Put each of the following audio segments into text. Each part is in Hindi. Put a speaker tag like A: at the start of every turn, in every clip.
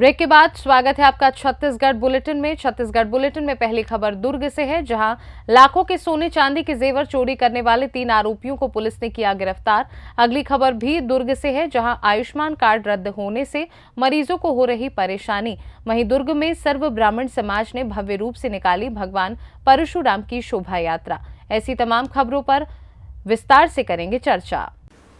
A: ब्रेक के बाद स्वागत है आपका छत्तीसगढ़ बुलेटिन में। छत्तीसगढ़ बुलेटिन में पहली खबर दुर्ग से है, जहां लाखों के सोने चांदी के जेवर चोरी करने वाले 3 आरोपियों को पुलिस ने किया गिरफ्तार। अगली खबर भी दुर्ग से है, जहां आयुष्मान कार्ड रद्द होने से मरीजों को हो रही परेशानी। वहीं दुर्ग में सर्व ब्राह्मण समाज ने भव्य रूप से निकाली भगवान परशुराम की शोभा यात्रा। ऐसी तमाम खबरों पर विस्तार से करेंगे चर्चा।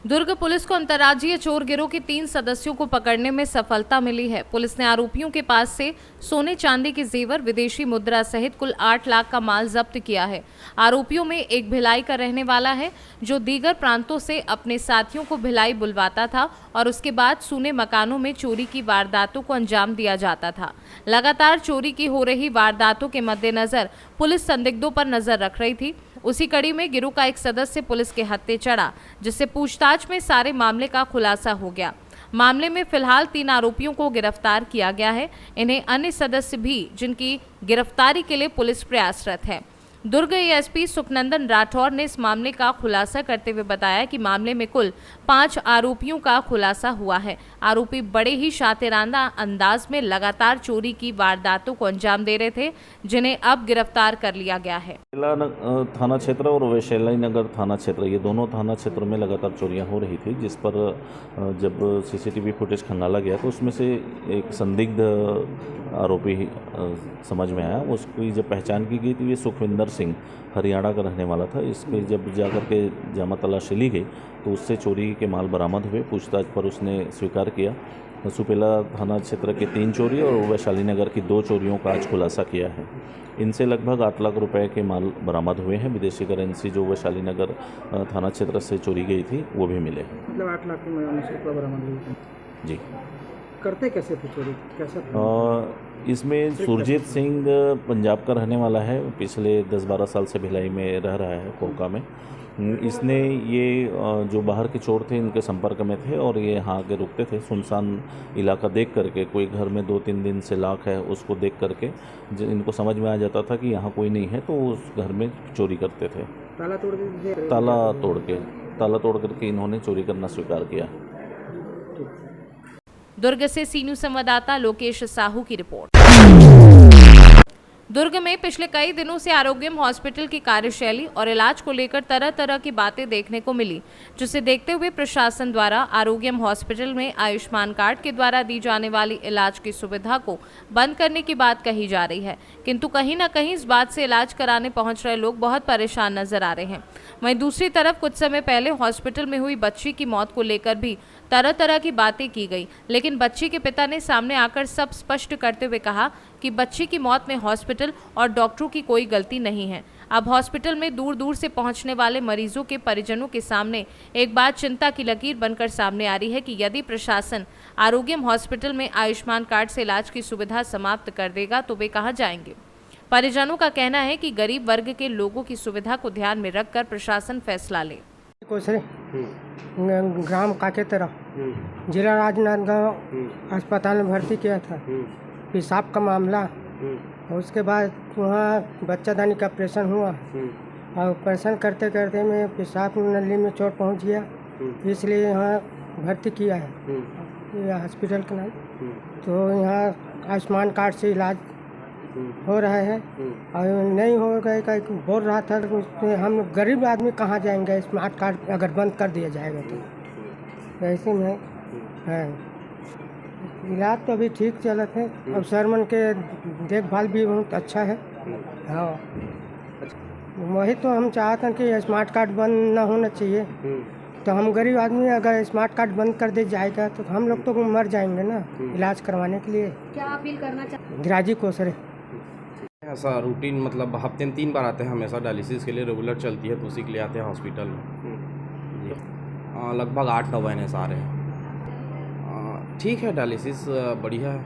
A: दुर्ग पुलिस को अंतर्राज्यीय चोर गिरोह के 3 सदस्यों को पकड़ने में सफलता मिली है। पुलिस ने आरोपियों के पास से सोने चांदी के जेवर, विदेशी मुद्रा सहित कुल 8 लाख का माल जब्त किया है। आरोपियों में एक भिलाई का रहने वाला है, जो दीगर प्रांतों से अपने साथियों को भिलाई बुलवाता था और उसके बाद सूने मकानों में चोरी की वारदातों को अंजाम दिया जाता था। लगातार चोरी की हो रही वारदातों के मद्देनजर पुलिस संदिग्धों पर नजर रख रही थी। उसी कड़ी में गिरोह का एक सदस्य पुलिस के हत्थे चढ़ा, जिससे पूछताछ में सारे मामले का खुलासा हो गया। मामले में फिलहाल 3 आरोपियों को गिरफ्तार किया गया है। इन्हें अन्य सदस्य भी, जिनकी गिरफ्तारी के लिए पुलिस प्रयासरत है। दुर्ग एएसपी सुखनंदन राठौर ने इस मामले का खुलासा करते हुए बताया कि मामले में कुल 5 आरोपियों का खुलासा हुआ है। आरोपी बड़े ही शातिराना अंदाज में लगातार चोरी की वारदातों को अंजाम दे रहे थे, जिन्हें अब गिरफ्तार कर लिया गया है।
B: थाना क्षेत्र और वैशाली नगर थाना क्षेत्र, ये दोनों थाना क्षेत्रों में लगातार चोरियां हो रही थी, जिस पर जब सीसीटीवी फुटेज खंगाला गया तो उसमें से एक संदिग्ध आरोपी समझ में आया। उसकी जब पहचान की गई तो ये सुखविंदर सिंह हरियाणा का रहने वाला था। इसके जब जाकर के जामा तलाशी ली गई तो उससे चोरी के माल बरामद हुए। पूछताछ पर उसने स्वीकार किया। सुपेला थाना क्षेत्र के 3 चोरी और वैशाली नगर की 2 चोरियों का आज खुलासा किया है। इनसे लगभग 8 लाख रुपए के माल बरामद हुए हैं। विदेशी करेंसी जो वैशाली नगर थाना क्षेत्र से चोरी गई थी वो भी मिले।
C: मतलब 8 लाख रुपये बरामद हुए।
B: जी।
C: करते कैसे थे चोरी, कैसे?
B: इसमें सुरजीत सिंह पंजाब का रहने वाला है। पिछले 10-12 साल से भिलाई में रह रहा है, कोका में। इसने ये जो बाहर के चोर थे इनके संपर्क में थे और ये यहाँ आके रुकते थे। सुनसान इलाका देख करके, कोई घर में 2-3 दिन से लाख है उसको देख करके इनको समझ में आ जाता था कि यहाँ कोई नहीं है, तो उस घर में चोरी करते थे।
C: ताला तोड़ के?
B: ताला तोड़ करके इन्होंने चोरी करना स्वीकार किया।
A: दुर्ग से सी न्यूज संवाददाता लोकेश साहू की रिपोर्ट। दुर्ग में पिछले कई दिनों से आरोग्यम हॉस्पिटल की कार्यशैली और इलाज को लेकर तरह तरह की बातें देखने को मिली, जिसे देखते हुए प्रशासन द्वारा आरोग्यम हॉस्पिटल में आयुष्मान कार्ड के द्वारा दी जाने वाली इलाज की सुविधा को बंद करने की बात कही जा रही है। किंतु कहीं न कहीं इस बात से इलाज कराने पहुंच रहे लोग बहुत परेशान नजर आ रहे हैं। वहीं दूसरी तरफ कुछ समय पहले हॉस्पिटल में हुई बच्ची की मौत को लेकर भी तरह तरह की बातें की गई, लेकिन बच्ची के पिता ने सामने आकर सब स्पष्ट करते हुए कहा कि बच्ची की मौत में हॉस्पिटल और डॉक्टरों की कोई गलती नहीं है। अब हॉस्पिटल में दूर दूर से पहुंचने वाले मरीजों के परिजनों के सामने एक बात चिंता की लकीर बनकर सामने आ रही है कि यदि प्रशासन आरोग्यम हॉस्पिटल में आयुष्मान कार्ड से इलाज की सुविधा समाप्त कर देगा तो वे कहां जाएंगे। परिजनों का कहना है कि गरीब वर्ग के लोगों की सुविधा को ध्यान में रखकर प्रशासन फैसला ले।
C: ग्राम काकेतरा, जिला राजनांदगांव अस्पताल में भर्ती किया था। पेशाब का मामला, और उसके बाद वहाँ बच्चादानी का ऑपरेशन हुआ और ऑपरेशन करते करते में पेशाब नली में चोट पहुँच गया, इसलिए यहाँ भर्ती किया है ये हॉस्पिटल का नाम। तो यहाँ आयुष्मान कार्ड से इलाज हो रहा है और नहीं हो गए बोल रहा था। उसमें हम गरीब आदमी कहाँ जाएंगे, स्मार्ट कार्ड अगर बंद कर दिया जाएगा तो। ऐसे में है इलाज तो अभी ठीक चलत है और सरमन के देखभाल भी बहुत अच्छा है। हाँ, वही तो हम चाहते हैं कि स्मार्ट कार्ड बंद ना होना चाहिए। तो हम गरीब आदमी अगर स्मार्ट कार्ड बंद कर दिया जाएगा तो हम लोग तो मर जाएंगे ना इलाज करवाने के लिए। क्या अपील करना चाहते? गिराजी कोसरे
D: ऐसा रूटीन, मतलब हफ्ते में 3 बार आते हैं हमेशा डायलिसिस के लिए, रेगुलर चलती है तो उसी के लिए आते हैं हॉस्पिटल में। लगभग 8-9 महीने से आ रहे हैं। ठीक है, डायलिसिस बढ़िया है,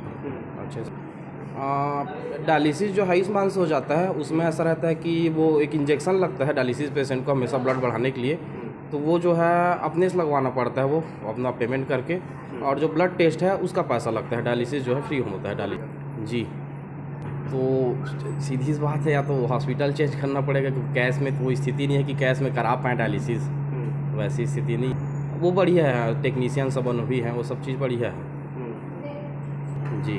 D: अच्छे से। डायलिसिस जो आयुष्मान से हो जाता है उसमें ऐसा रहता है कि वो एक इंजेक्शन लगता है डायलिसिस पेशेंट को हमेशा ब्लड बढ़ाने के लिए, तो वो जो है अपने से लगवाना पड़ता है, वो अपना पेमेंट करके। और जो ब्लड टेस्ट है उसका पैसा लगता है। डायलिसिस जो है फ्री होता है डायलिसिस। जी, तो सीधी सी बात है, या तो हॉस्पिटल चेंज करना पड़ेगा क्योंकि कैश में तो वो स्थिति नहीं है कि कैश में करा पाएँ डायलिसिस, वैसी स्थिति नहीं। वो बढ़िया है, टेक्नीशियन सब अनुभवी हैं, वो सब चीज़ बढ़िया है। जी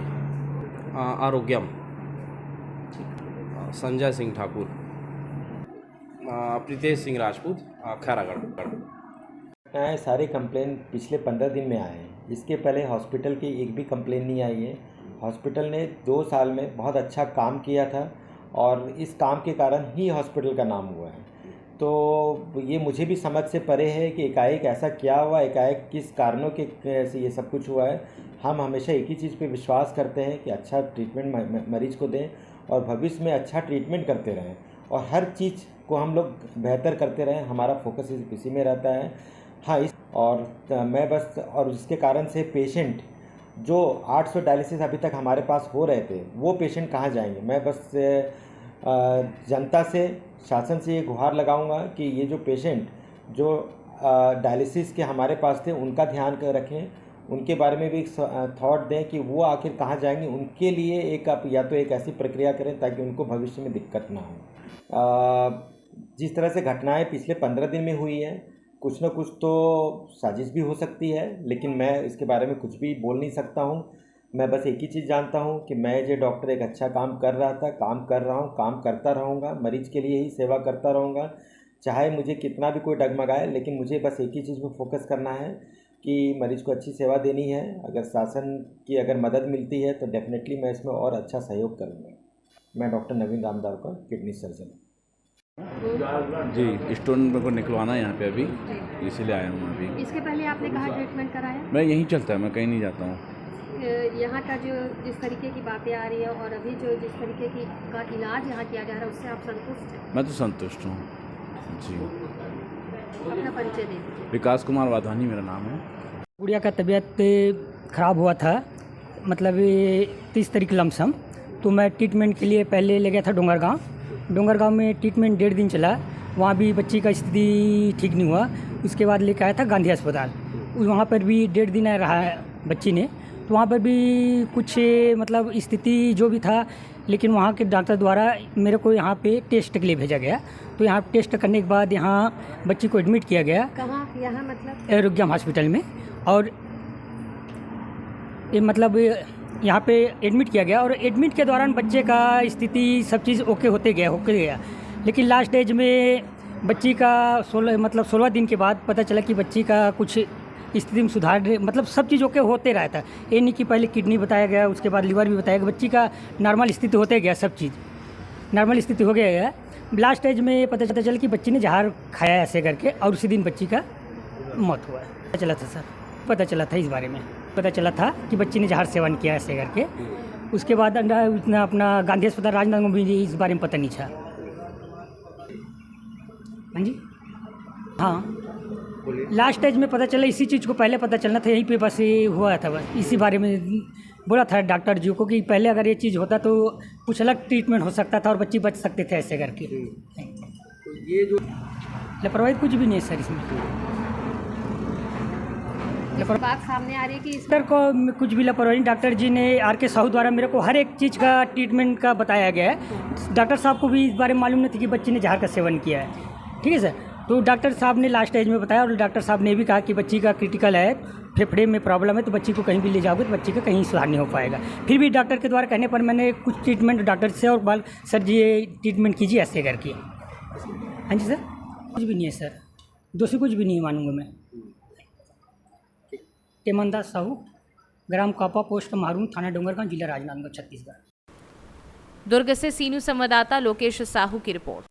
D: आरोग्यम संजय सिंह ठाकुर प्रीतेश सिंह राजपूत खैरागढ़।
E: सारे कंप्लेन पिछले 15 दिन में आए हैं। इसके पहले हॉस्पिटल की एक भी कंप्लेन नहीं आई है। हॉस्पिटल ने 2 साल में बहुत अच्छा काम किया था और इस काम के कारण ही हॉस्पिटल का नाम हुआ है। तो ये मुझे भी समझ से परे है कि एकाएक ऐसा क्या हुआ, एकाएक किस कारणों के से ये सब कुछ हुआ है। हम हमेशा एक ही चीज़ पे विश्वास करते हैं कि अच्छा ट्रीटमेंट मरीज को दें और भविष्य में अच्छा ट्रीटमेंट करते रहें और हर चीज़ को हम लोग बेहतर करते रहें। हमारा फोकस इसी में रहता है। हाँ, मैं बस और इसके कारण से पेशेंट जो 800 डायलिसिस अभी तक हमारे पास हो रहे थे, वो पेशेंट कहाँ जाएंगे। मैं बस जनता से, शासन से ये गुहार लगाऊंगा कि ये जो पेशेंट जो डायलिसिस के हमारे पास थे, उनका ध्यान रखें, उनके बारे में भी एक थॉट दें कि वो आखिर कहाँ जाएंगे। उनके लिए या तो एक ऐसी प्रक्रिया करें ताकि उनको भविष्य में दिक्कत ना हो। जिस तरह से घटनाएं पिछले 15 दिन में हुई हैं, कुछ न कुछ तो साजिश भी हो सकती है, लेकिन मैं इसके बारे में कुछ भी बोल नहीं सकता हूं। मैं बस एक ही चीज़ जानता हूं कि मैं जो डॉक्टर एक अच्छा काम कर रहा था, काम कर रहा हूं, काम करता रहूंगा, मरीज़ के लिए ही सेवा करता रहूंगा, चाहे मुझे कितना भी कोई डगमगाए। लेकिन मुझे बस एक ही चीज़ पर फोकस करना है कि मरीज़ को अच्छी सेवा देनी है। अगर शासन की अगर मदद मिलती है तो डेफिनेटली मैं इसमें और अच्छा सहयोग करूँगा। मैं डॉक्टर नवीन रामदारकर, किडनी सर्जन।
F: जी, स्टोन मेरे को निकलवाना है यहाँ पे अभी, इसीलिए आया हूँ अभी।
G: इसके पहले आपने कहाँ ट्रीटमेंट कराया?
F: मैं यहीं चलता है, मैं कहीं नहीं जाता हूँ।
G: यहाँ का जो जिस तरीके की बातें आ रही है और अभी जो जिस तरीके की का इलाज यहाँ किया जा रहा है, उससे आप संतुष्ट हैं?
F: मैं तो संतुष्ट हूँ जी।
G: अपना परिचय दे दीजिए।
F: विकास कुमार वाधवानी मेरा नाम है।
H: गुड़िया का तबीयत ख़राब हुआ था, मतलब 30 तारीख लमसम। तो मैं ट्रीटमेंट के लिए पहले ले गया था डोंगरगांव में ट्रीटमेंट 1.5 दिन चला। वहाँ भी बच्ची का स्थिति ठीक नहीं हुआ। उसके बाद लेकर आया था गांधी अस्पताल। वहाँ पर भी 1.5 दिन रहा है बच्ची ने। तो वहाँ पर भी कुछ मतलब स्थिति जो भी था, लेकिन वहाँ के डॉक्टर द्वारा मेरे को यहाँ पे टेस्ट के लिए भेजा गया। तो यहाँ टेस्ट करने के बाद यहाँ बच्ची को एडमिट किया गया।
G: कहाँ? यहाँ मतलब
H: आरोग्यम हॉस्पिटल में। और ये मतलब यहाँ पे एडमिट किया गया और एडमिट के दौरान बच्चे का स्थिति सब चीज़ ओके होते गया। लेकिन लास्ट एज में बच्ची का 16 दिन के बाद पता चला कि बच्ची का कुछ स्थिति में सुधार, मतलब सब चीज़ ओके होते रहा था। ये नहीं कि पहले किडनी बताया गया, उसके बाद लीवर भी बताया गया। बच्ची का नॉर्मल स्थिति होते गया, सब चीज़ नॉर्मल स्थिति हो गया। लास्ट एज में पता चला कि बच्ची ने जहर खाया ऐसे करके, और उसी दिन बच्ची का मौत हुआ। पता चला था सर, पता चला था इस बारे में, पता चला था कि बच्ची ने जहर सेवन किया ऐसे करके। उसके बाद अपना गांधी अस्पताल राजनांदगांव में भी इस बारे में पता नहीं था। हाँ जी, हाँ लास्ट एज में पता चला। इसी चीज़ को पहले पता चलना था, यहीं पे बस ये हुआ था। बस इसी बारे में बोला था डॉक्टर जी को कि पहले अगर ये चीज़ होता तो कुछ अलग ट्रीटमेंट हो सकता था और बच्ची बच सकते थे ऐसे करके।
I: ये जो
H: लापरवाही कुछ भी नहीं है सर इसमें।
G: बात सामने आ रही है कि
H: डॉक्टर को कुछ भी लापरवाही, डॉक्टर जी ने RK साहू द्वारा मेरे को हर एक चीज़ का ट्रीटमेंट का बताया गया है। डॉक्टर साहब को भी इस बारे में मालूम नहीं थी कि बच्ची ने जहर का सेवन किया है। ठीक है सर। तो डॉक्टर साहब ने लास्ट एज में बताया और डॉक्टर साहब ने भी कहा कि बच्ची का क्रिटिकल है, फेफड़े में प्रॉब्लम है, तो बच्ची को कहीं भी ले जाओगे तो बच्ची का कहीं सुधार नहीं हो पाएगा। फिर भी डॉक्टर के द्वारा कहने पर मैंने कुछ ट्रीटमेंट डॉक्टर से और सर जी ये ट्रीटमेंट कीजिए ऐसे करके। हाँ जी सर, कुछ भी नहीं है सर, दोषी कुछ भी नहीं मानूंगा मैं। टेमनदास साहू, ग्राम कापा, पोस्ट मारून, थाना डोंगरगांव, जिला राजनांदगांव, छत्तीसगढ़।
A: दुर्ग से सीनू संवाददाता लोकेश साहू की रिपोर्ट।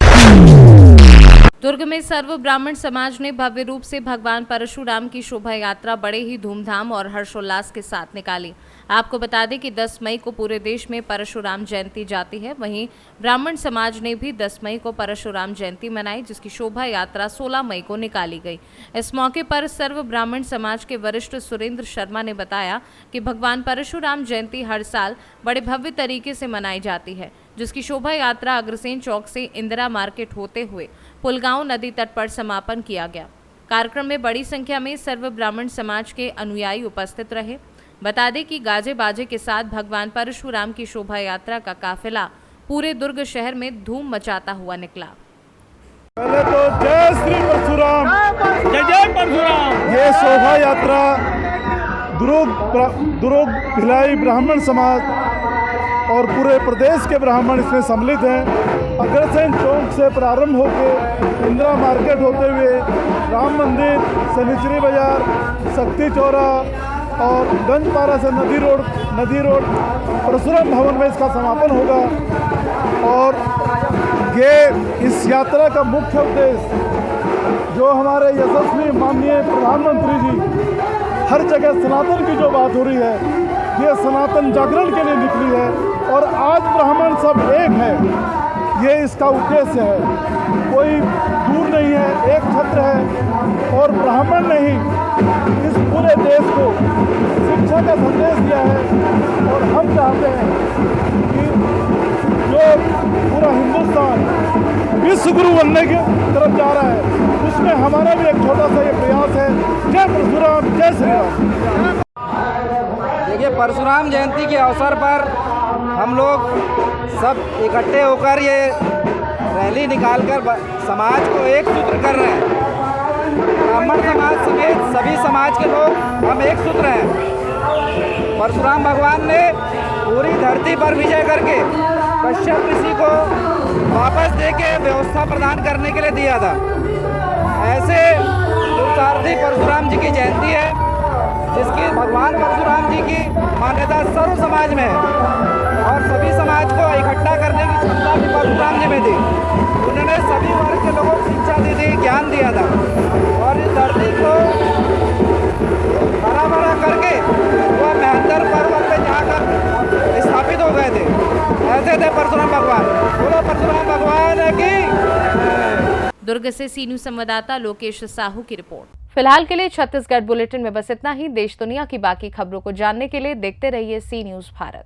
A: दुर्ग में सर्व ब्राह्मण समाज ने भव्य रूप से भगवान परशुराम की शोभा यात्रा बड़े ही धूमधाम और हर्षोल्लास के साथ निकाली। आपको बता दें कि 10 मई को पूरे देश में परशुराम जयंती जाती है। वहीं ब्राह्मण समाज ने भी 10 मई को परशुराम जयंती मनाई, जिसकी शोभा यात्रा 16 मई को निकाली गई। इस मौके पर सर्व ब्राह्मण समाज के वरिष्ठ सुरेंद्र शर्मा ने बताया कि भगवान परशुराम जयंती हर साल बड़े भव्य तरीके से मनाई जाती है, जिसकी शोभा यात्रा अग्रसेन चौक से इंदिरा मार्केट होते हुए पुलगांव नदी तट पर समापन किया गया। कार्यक्रम में बड़ी संख्या में सर्व ब्राह्मण समाज के अनुयायी उपस्थित रहे। बता दें कि गाजे बाजे के साथ भगवान परशुराम की शोभा यात्रा का काफिला पूरे दुर्ग शहर में धूम मचाता हुआ निकला।
J: पहले तो जय श्री परशुराम, जय जय परशुराम। ये शोभा यात्रा दुर्ग भिलाई ब्राह्मण समाज और पूरे प्रदेश के ब्राह्मण इसमें सम्मिलित हैं। अग्रसेन चौक से प्रारंभ होकर इंदिरा मार्केट होते हुए राम मंदिर, शनिचरी बाजार, शक्ति चौरा और गंजपारा से नदी रोड परशुराम भवन में इसका समापन होगा। और ये इस यात्रा का मुख्य उद्देश्य जो हमारे यशस्वी माननीय प्रधानमंत्री जी हर जगह सनातन की जो बात हो रही है, ये सनातन जागरण के लिए निकली है और आज ब्राह्मण सब एक है, ये इसका उद्देश्य है। कोई दूर नहीं है, एक छत्र है और ब्राह्मण ने ही इस पूरे देश को शिक्षा का संदेश दिया है। और हम चाहते हैं कि जो पूरा हिंदुस्तान विश्व गुरु बनने की तरफ जा रहा है, उसमें हमारा भी एक छोटा सा ये प्रयास है। जय परशुराम, जय श्री राम।
I: देखिए, परशुराम जयंती के अवसर पर हम लोग सब इकट्ठे होकर ये रैली निकालकर समाज को एक सूत्र कर रहे हैं। ब्राह्मण समाज समेत सभी समाज के लोग हम एक सूत्र हैं। परशुराम भगवान ने पूरी धरती पर विजय करके कश्यप ऋषि को वापस देके व्यवस्था प्रदान करने के लिए दिया था। ऐसे दुर्सारथी परशुराम जी की जयंती है, जिसकी भगवान परशुराम जी की मान्यता सर्व समाज में है और सभी समाज को इकट्ठा करने की क्षमता भी परशुराम जी में थी। उन्होंने सभी वर्ग के लोगों को शिक्षा दी थी, ज्ञान दिया था और इस धरती को हरा भरा करके वह मेहंदर पर्वत पे जाकर स्थापित हो गए थे। ऐसे थे परशुराम भगवान। बोलो परशुराम भगवान की।
A: दुर्ग से सी न्यूज संवाददाता लोकेश साहू की रिपोर्ट। फिलहाल के लिए छत्तीसगढ़ बुलेटिन में बस इतना ही। देश दुनिया की बाकी खबरों को जानने के लिए देखते रहिए सी न्यूज भारत।